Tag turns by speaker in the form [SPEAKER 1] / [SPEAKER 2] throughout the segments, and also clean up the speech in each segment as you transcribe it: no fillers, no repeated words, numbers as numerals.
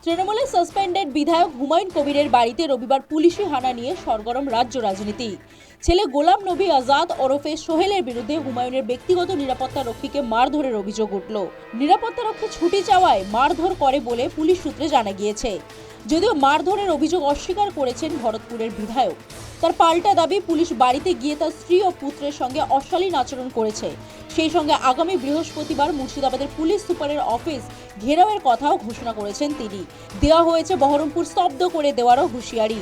[SPEAKER 1] তৃণমূলের সাসপেন্ডেড বিধায়ক হুমায়ুন কবিরের বাড়িতে রবিবার পুলিশি হানা নিয়ে সরগরম রাজ্য রাজনীতি। ছেলে গোলাম নবী আজাদ ওরফে সোহেলের বিরুদ্ধে হুমায়ুনের ব্যক্তিগত নিরাপত্তা রক্ষীকে মারধরের অভিযোগ উঠল। নিরাপত্তা রক্ষী ছুটি চাওয়ায় মারধর করে বলে পুলিশ সূত্রে জানা গিয়েছে। যদিও মারধরের অভিযোগ অস্বীকার করেছেন ভরতপুরের বিধায়ক। তার পাল্টা দাবি, পুলিশ বাড়িতে গিয়ে তার স্ত্রী ও পুত্রের সঙ্গে অশালীন আচরণ করেছে। সেই সঙ্গে আগামী বৃহস্পতিবার মুর্শিদাবাদের পুলিশ সুপারের অফিস ঘেরাওয়ের কথাও ঘোষণা করেছেন তিনি। দেওয়া হয়েছে বহরমপুর স্তব্ধ করে দেওয়ারও হুঁশিয়ারি।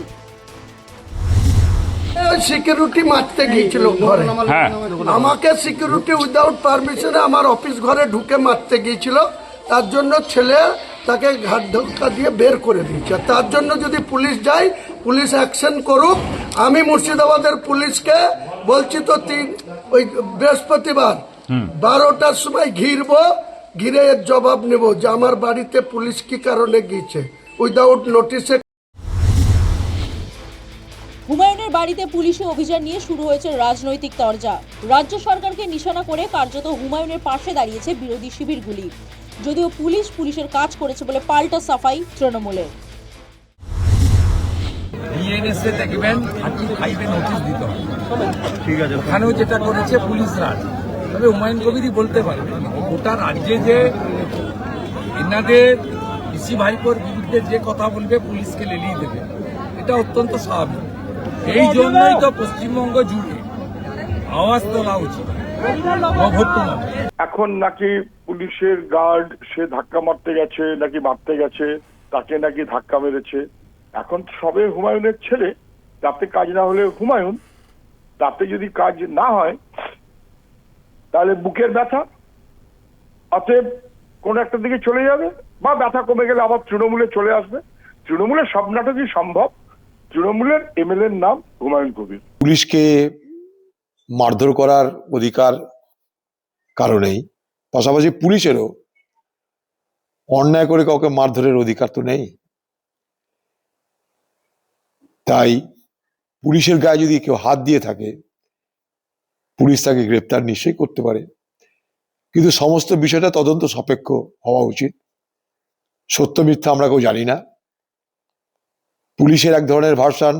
[SPEAKER 2] সিকিউরিটি মারতে গিয়েছিল ঘরে, আমাকে সিকিউরিটি উইদাউট পারমিশনে আমার অফিস ঘরে ঢুকে মারতে গিয়েছিল। তার জন্য ছেলে তাকে ঘাট ধাক্কা দিয়ে বের করে দিয়েছে। তার জন্য যদি পুলিশ যায়, পুলিশ অ্যাকশন করুক। আমি মুর্শিদাবাদের পুলিশকে বলছি তো ওই বৃহস্পতিবার 12টার সময় ঘিরে এর জবাব নেব যে আমার বাড়িতে পুলিশ কি কারণে গিয়েছে উইদাউট নোটিশে।
[SPEAKER 1] হুমায়ুনের বাড়িতে পুলিশি অভিযান নিয়ে শুরু হয়েছে রাজনৈতিক তরজা। রাজ্য সরকারকে নিশানা করে কার্যত হুমায়ুনের পাশে দাঁড়িয়েছে বিরোধী শিবিরগুলি। যদিও পুলিশের কাজ করেছে বলে পাল্টা সাফাই তৃণমূলের।
[SPEAKER 3] বিএনএসএ দেখবেন 35 নোটিশ দিতে হবে, ঠিক আছে। ওখানেও যেটা করেছে পুলিশ রাজ, তবে হুমায়ুন কবিরই বলতে পারবে গোটা রাজ্যে যে এনাদের পিসি ভাইপোর বিরুদ্ধে যে কথা বলবে পুলিশকে লেলিয়ে দেবে, এটা অত্যন্ত স্বাভাবিক। এই জন্যই তো পশ্চিমবঙ্গ জুড়ে আওয়াজ তোলা উচিত।
[SPEAKER 4] এখন নাকি পুলিশের গার্ড সে ধাক্কা মারতে গেছে, নাকি মারতে গেছে, তাকে নাকি ধাক্কা মেরেছে। এখন সবে হুমায়ুনের ছেলে, তাতে কাজ না হলে হুমায়ুন, তাতে যদি কাজ না হয় তাহলে বুকের ব্যথা, অতএব কোন একটা দিকে চলে যাবে, বা ব্যথা কমে গেলে আবার তৃণমূলে চলে আসবে। তৃণমূলের সব নাটকই সম্ভব। তৃণমূলের এমএলএর নাম হুমায়ুন কবির।
[SPEAKER 5] পুলিশকে মারধর করার অধিকার কারণেই, পাশাপাশি পুলিশেরও অন্যায় করে কাউকে মারধরের অধিকার তো নেই। তাই পুলিশের গায়ে যদি কেউ হাত দিয়ে থাকে, পুলিশ তাকে গ্রেপ্তার নিশ্চয়ই করতে পারে, কিন্তু সমস্ত বিষয়টা তদন্ত সাপেক্ষ হওয়া উচিত। সত্য মিথ্যা আমরা কেউ জানি না। পুলিশের এক ধরনের ভার্সন,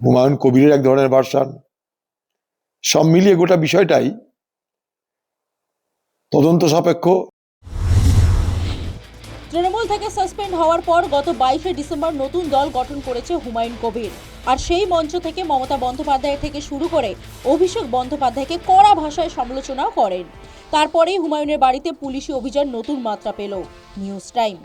[SPEAKER 5] হুমায়ুন কবিরের এক ধরনের ভার্সন, সব মিলিয়ে গোটা বিষয়টাই তদন্ত সাপেক্ষ।
[SPEAKER 1] তৃণমূল থেকে সাসপেন্ড হওয়ার পর গত 22শে ডিসেম্বর নতুন দল গঠন করেছে হুমায়ুন কবির। আর সেই মঞ্চ থেকে মমতা বন্দ্যোপাধ্যায় থেকে শুরু করে অভিষেক বন্দ্যোপাধ্যায়কে কড়া ভাষায় সমালোচনাও করেন। তারপরেই হুমায়ুনের বাড়িতে পুলিশি অভিযান নতুন মাত্রা পেল। News time.